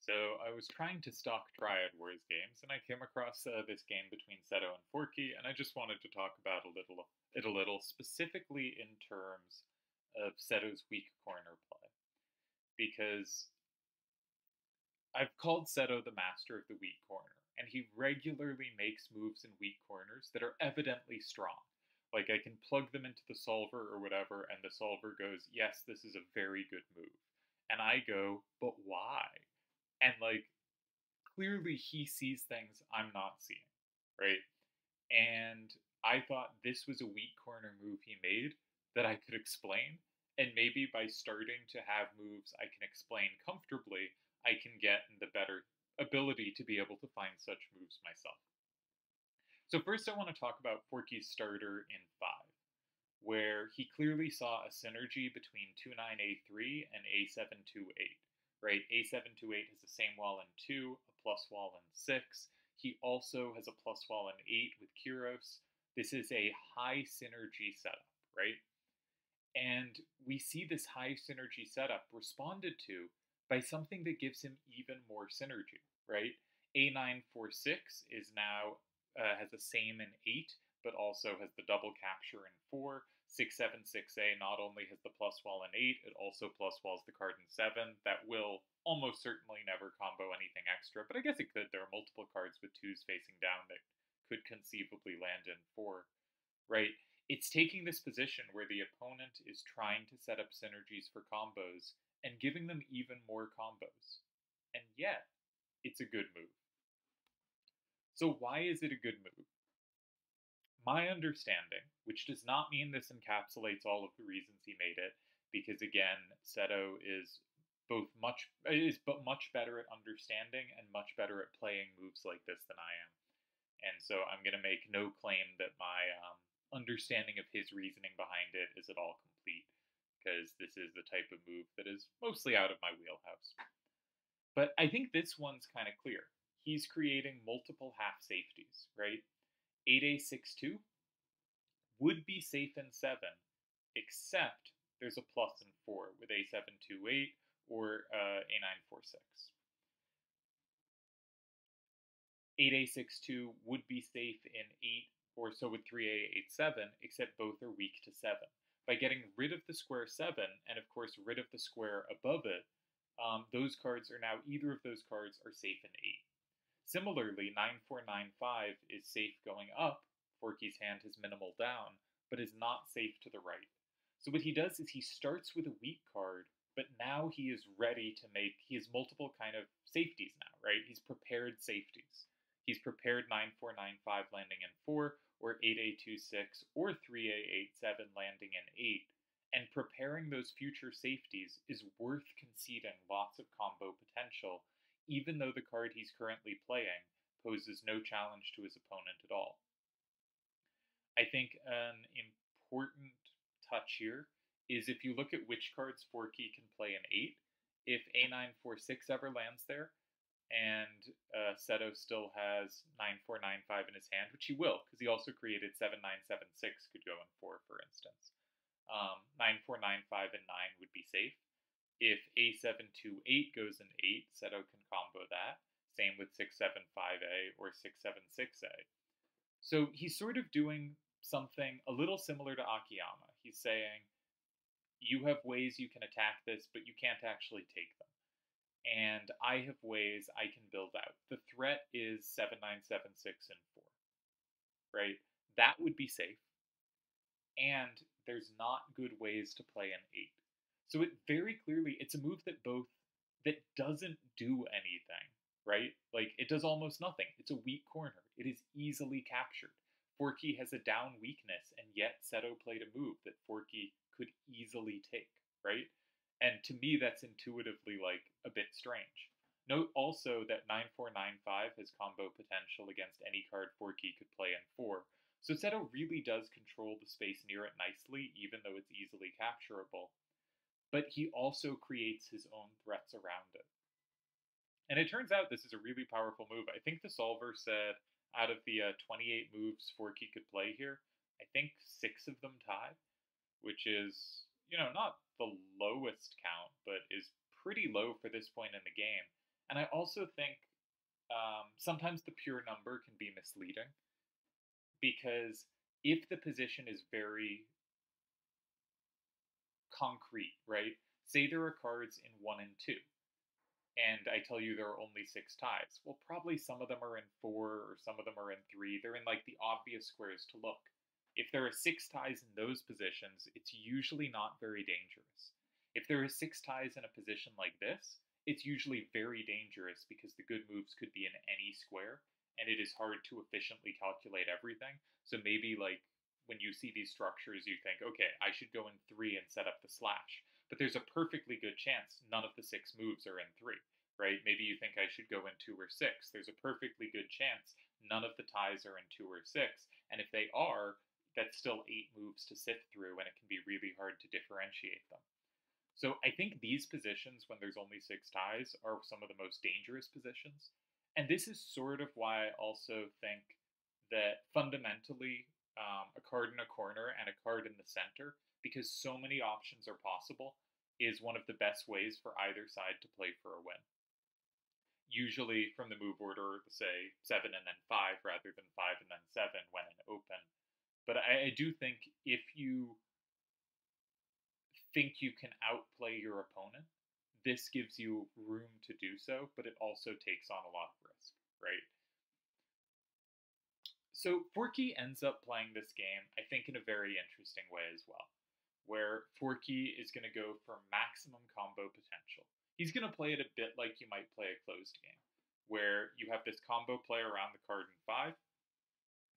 So I was trying to stock Triad Wars games, and I came across this game between Seto and Forky, and I just wanted to talk about it a little, specifically in terms of Seto's weak corner play, because I've called Seto the master of the weak corner, and he regularly makes moves in weak corners that are evidently strong. Like I can plug them into the solver or whatever, and the solver goes, "Yes, this is a very good move," and I go, "But why?" And like clearly he sees things I'm not seeing, right? And I thought this was a weak corner move he made that I could explain. And maybe by starting to have moves I can explain comfortably, I can get the better ability to be able to find such moves myself. So, first, I want to talk about Forky's starter in 5, where he clearly saw a synergy between 29A3 and A728, right? A728 has the same wall in 2, a plus wall in 6. He also has a plus wall in 8 with Kyros. This is a high synergy setup, right? And we see this high synergy setup responded to by something that gives him even more synergy, right? A946 is now has the same in 8, but also has the double capture in 4. 676A not only has the plus wall in 8, it also plus walls the card in 7. That will almost certainly never combo anything extra, but I guess it could. There are multiple cards with 2s facing down that could conceivably land in 4, right? It's taking this position where the opponent is trying to set up synergies for combos and giving them even more combos. And yet, it's a good move. So, why is it a good move? My understanding, which does not mean this encapsulates all of the reasons he made it, because again, Seto is but much better at understanding and much better at playing moves like this than I am. And so I'm going to make no claim that my understanding of his reasoning behind it is at all complete, because this is the type of move that is mostly out of my wheelhouse. But I think this one's kind of clear. He's creating multiple half safeties, right? 8A62 would be safe in 7, except there's a plus in 4 with A728 or A946. 8A62 would be safe in 8 or so with 3A87, except both are weak to 7. By getting rid of the square 7, and of course rid of the square above it, those cards are now, either of those cards are safe in 8. Similarly, 9495 is safe going up. Forky's hand has minimal down, but is not safe to the right. So what he does is he starts with a weak card, but now he is ready to make, he has multiple kind of safeties now, right? He's prepared safeties. He's prepared 9495 landing in 4, or 8A26, or 3A87 landing in 8. And preparing those future safeties is worth conceding lots of combo potential, even though the card he's currently playing poses no challenge to his opponent at all. I think an important touch here is if you look at which cards Forky can play in 8, if A946 ever lands there, and Seto still has 9495 in his hand, which he will, because he also created 7976 could go in 4, for instance. 9495 and 9 would be safe. If A728 goes in 8, Seto can combo that. Same with 675A or 676A. So he's sort of doing something a little similar to Akiyama. He's saying, you have ways you can attack this, but you can't actually take them. And I have ways I can build out. The threat is 7976 and 4, right? That would be safe. And there's not good ways to play an 8. So it very clearly, it's a move that doesn't do anything, right? Like it does almost nothing. It's a weak corner. It is easily captured. Forky has a down weakness, and yet Seto played a move that Forky could easily take, right? And to me, that's intuitively like a bit strange. Note also that 9495 has combo potential against any card Forky could play in 4, so Seto really does control the space near it nicely, even though it's easily capturable. But he also creates his own threats around it. And it turns out this is a really powerful move. I think the solver said out of the 28 moves Forky could play here, I think 6 of them tie, which is, not the lowest count, but is pretty low for this point in the game. And I also think sometimes the pure number can be misleading because if the position is very concrete, right? Say there are cards in 1 and 2, and I tell you there are only 6 ties. Well, probably some of them are in 4 or some of them are in 3. They're in like the obvious squares to look. If there are 6 ties in those positions, it's usually not very dangerous. If there are 6 ties in a position like this, it's usually very dangerous because the good moves could be in any square, and it is hard to efficiently calculate everything. So maybe like when you see these structures, you think, okay, I should go in 3 and set up the slash. But there's a perfectly good chance none of the 6 moves are in 3, right? Maybe you think I should go in 2 or 6. There's a perfectly good chance none of the ties are in 2 or 6. And if they are, that's still 8 moves to sift through, and it can be really hard to differentiate them. So I think these positions, when there's only 6 ties, are some of the most dangerous positions. And this is sort of why I also think that fundamentally a card in a corner and a card in the center, because so many options are possible, is one of the best ways for either side to play for a win. Usually from the move order, say 7 and then 5 rather than 5 and then 7 when in open. But I do think if you think you can outplay your opponent, this gives you room to do so, but it also takes on a lot of risk, right? So Forky ends up playing this game, I think, in a very interesting way as well, where Forky is going to go for maximum combo potential. He's going to play it a bit like you might play a closed game, where you have this combo play around the card in 5,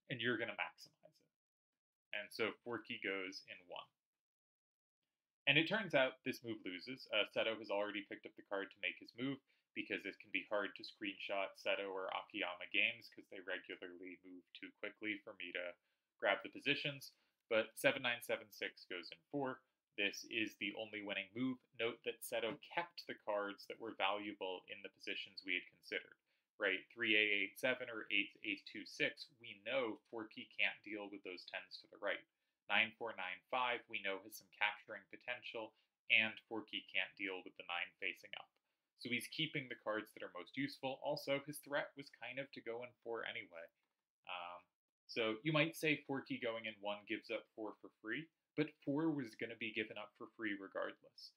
and you're going to maximize it. And so Forky goes in 1. And it turns out this move loses. Seto has already picked up the card to make his move because it can be hard to screenshot Seto or Akiyama games because they regularly move too quickly for me to grab the positions. But 7976 goes in 4. This is the only winning move. Note that Seto kept the cards that were valuable in the positions we had considered. Right, 3A87 or 8A26, we know Forky can't deal with those 10s to the right. 9495 we know has some capturing potential, and Forky can't deal with the 9 facing up. So he's keeping the cards that are most useful. Also, his threat was kind of to go in 4 anyway. So you might say Forky going in 1 gives up 4 for free, but 4 was going to be given up for free regardless.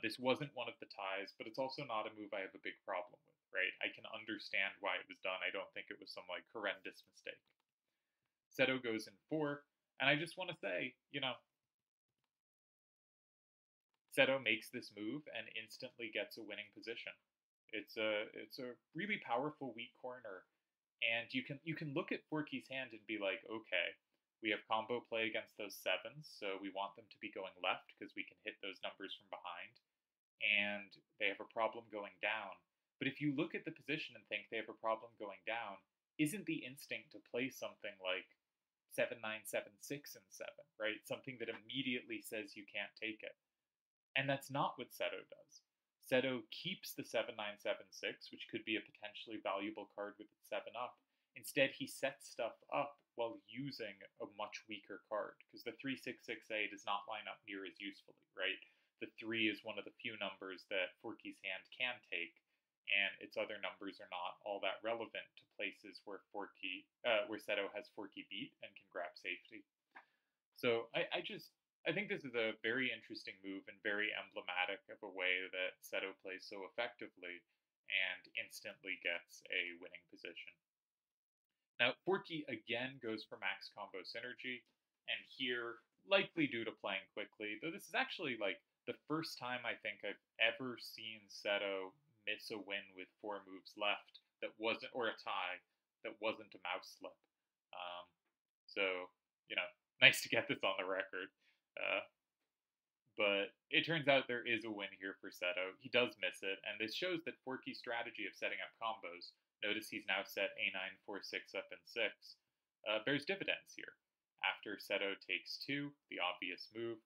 This wasn't one of the ties, but it's also not a move I have a big problem with, right? I can understand why it was done. I don't think it was some like horrendous mistake. Seto goes in 4, and I just want to say, Seto makes this move and instantly gets a winning position. It's a really powerful weak corner, and you can look at Forky's hand and be like, okay, we have combo play against those 7s, so we want them to be going left because we can hit those numbers from behind, and they have a problem going down. But if you look at the position and think they have a problem going down, isn't the instinct to play something like 7976 and 7, right? Something that immediately says you can't take it. And that's not what Seto does. Seto keeps the 7976, which could be a potentially valuable card with its 7 up. Instead, he sets stuff up while using a much weaker card, because the 366A does not line up near as usefully, right? The 3 is one of the few numbers that Forky's hand can take, and its other numbers are not all that relevant to places where Seto has Forky beat and can grab safety. So I think this is a very interesting move and very emblematic of a way that Seto plays so effectively and instantly gets a winning position. Now, Forky again goes for max combo synergy, and here, likely due to playing quickly, though this is actually like the first time I think I've ever seen Seto miss a win with 4 moves left that wasn't, or a tie, that wasn't a mouse slip. So, nice to get this on the record. But it turns out there is a win here for Seto. He does miss it, and this shows that Forky's strategy of setting up combos, notice he's now set A9, 4, 6 up and 6, bears dividends here. After Seto takes 2, the obvious move,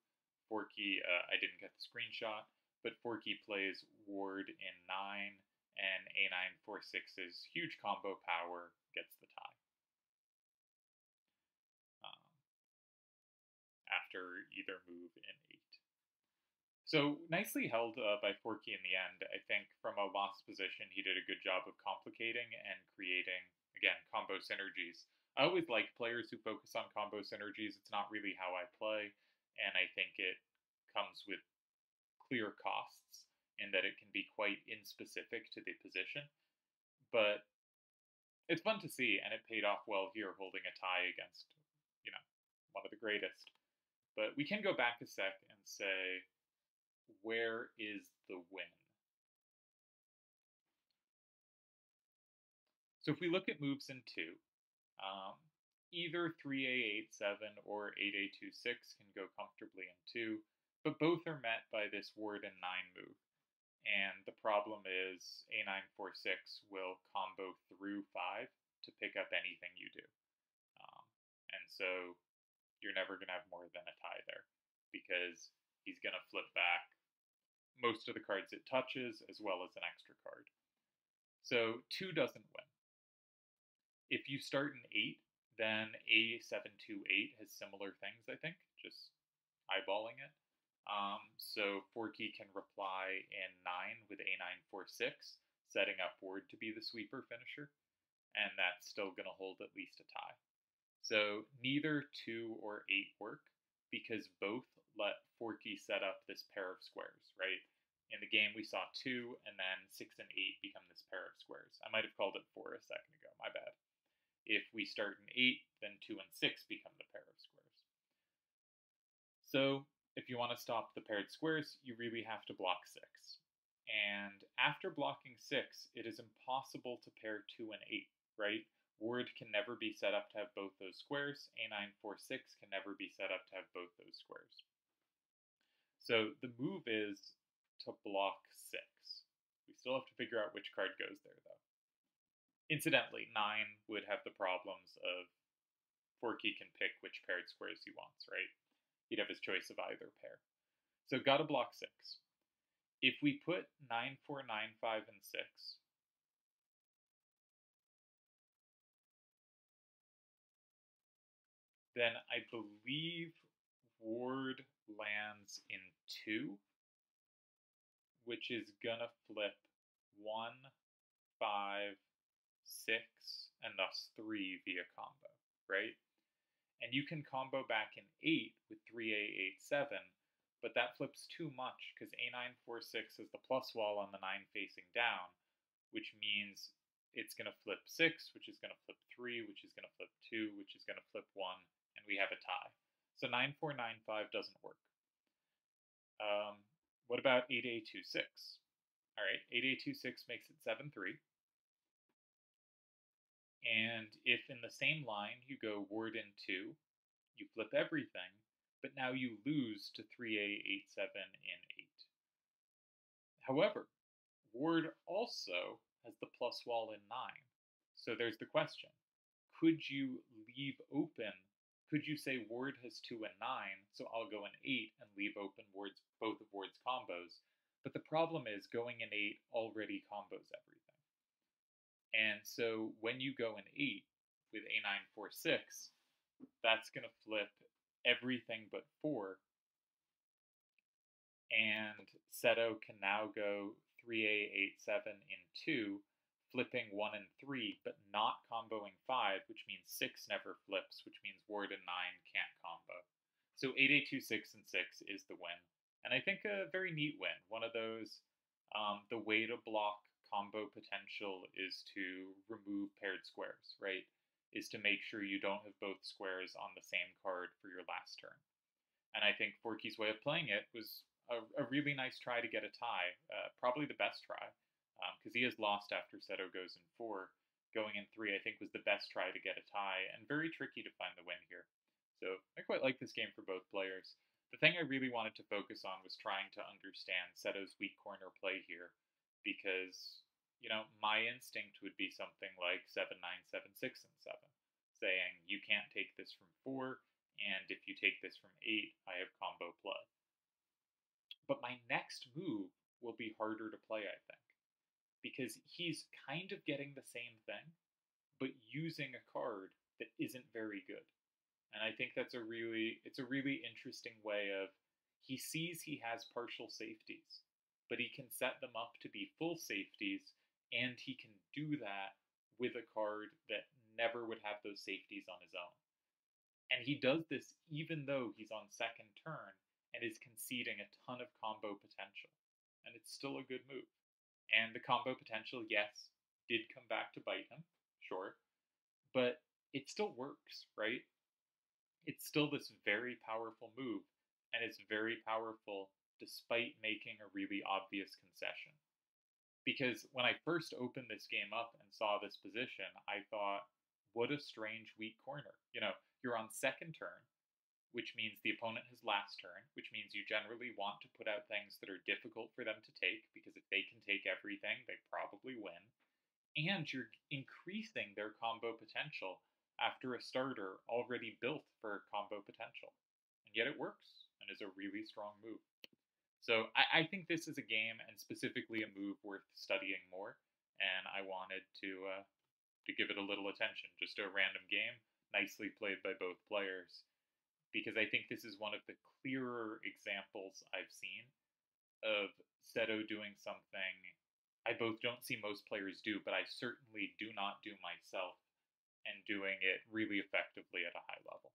Forky, I didn't get the screenshot, but Forky plays Ward in 9, and A9, 4, 6's huge combo power gets the tie. After either move in 8. So nicely held by Forky in the end. I think from a lost position, he did a good job of complicating and creating, again, combo synergies. I always like players who focus on combo synergies. It's not really how I play, and I think it comes with clear costs in that it can be quite inspecific to the position. But it's fun to see, and it paid off well here, holding a tie against, you know, one of the greatest. But we can go back a sec and say, where is the win? So if we look at moves in 2, um, either 3a87 or 8a26 can go comfortably in 2, but both are met by this ward in 9 move. And the problem is a946 will combo through 5 to pick up anything you do. And so you're never going to have more than a tie there, because he's going to flip back most of the cards it touches, as well as an extra card. So 2 doesn't win. If you start an 8, then A728 has similar things, I think, just eyeballing it. So Forky can reply in 9 with A946, setting up ward to be the sweeper finisher, and that's still going to hold at least a tie. So neither 2 or 8 work, because both let Forky set up this pair of squares, right? In the game we saw 2, and then 6 and 8 become this pair of squares. I might have called it 4 a second ago, my bad. If we start an 8, then 2 and 6 become the pair of squares. So if you want to stop the paired squares, you really have to block 6. And after blocking 6, it is impossible to pair 2 and 8, right? Ward can never be set up to have both those squares. A946 can never be set up to have both those squares. So the move is to block 6. We still have to figure out which card goes there, though. Incidentally, 9 would have the problems of Forky can pick which paired squares he wants, right? He'd have his choice of either pair. So gotta block 6. If we put 9, 4, 9, 5, and 6, then I believe ward lands in 2, which is gonna flip 1, 5, 6, and thus 3 via combo, right? And you can combo back in 8 with 3a87, but that flips too much because a946 is the plus wall on the 9 facing down, which means it's going to flip 6, which is going to flip 3, which is going to flip 2, which is going to flip 1, and we have a tie. So 9495 doesn't work. What about 8a26? All right, 8a26 makes it 7-3. And if in the same line you go ward in 2, you flip everything, but now you lose to 3a87 in 8. However, ward also has the plus wall in 9. So there's the question. Could you leave open, could you say ward has 2 and 9, so I'll go in 8 and leave open ward's, both of ward's combos? But the problem is going in 8 already combos everything. And so when you go in 8 with a946, that's going to flip everything but 4. And Seto can now go 3a87 in 2, flipping 1 and 3, but not comboing 5, which means 6 never flips, which means ward and 9 can't combo. So 8a26 and 6 is the win. And I think a very neat win. One of those, the way to block combo potential is to remove paired squares, right? Is to make sure you don't have both squares on the same card for your last turn. And I think Forky's way of playing it was a really nice try to get a tie, probably the best try, because he has lost after Seto goes in 4. Going in 3, I think, was the best try to get a tie, and very tricky to find the win here. So I quite like this game for both players. The thing I really wanted to focus on was trying to understand Seto's weak corner play here, because, you know, my instinct would be something like 7-9, 7-6, and 7, saying you can't take this from 4, and if you take this from 8, I have combo play. But my next move will be harder to play, I think, because he's kind of getting the same thing, but using a card that isn't very good. And I think that's it's a really interesting way of, he sees he has partial safeties, but he can set them up to be full safeties, and he can do that with a card that never would have those safeties on his own. And he does this even though he's on second turn and is conceding a ton of combo potential. And it's still a good move. And the combo potential, yes, did come back to bite him, sure, but it still works, right? It's still this very powerful move, and it's very powerful despite making a really obvious concession. Because when I first opened this game up and saw this position, I thought, what a strange weak corner. You're on second turn, which means the opponent has last turn, which means you generally want to put out things that are difficult for them to take, because if they can take everything, they probably win. And you're increasing their combo potential after a starter already built for combo potential. And yet it works and is a really strong move. So I think this is a game, and specifically a move, worth studying more. And I wanted to give it a little attention. Just a random game, nicely played by both players, because I think this is one of the clearer examples I've seen of Seto doing something I both don't see most players do, but I certainly do not do myself, and doing it really effectively at a high level.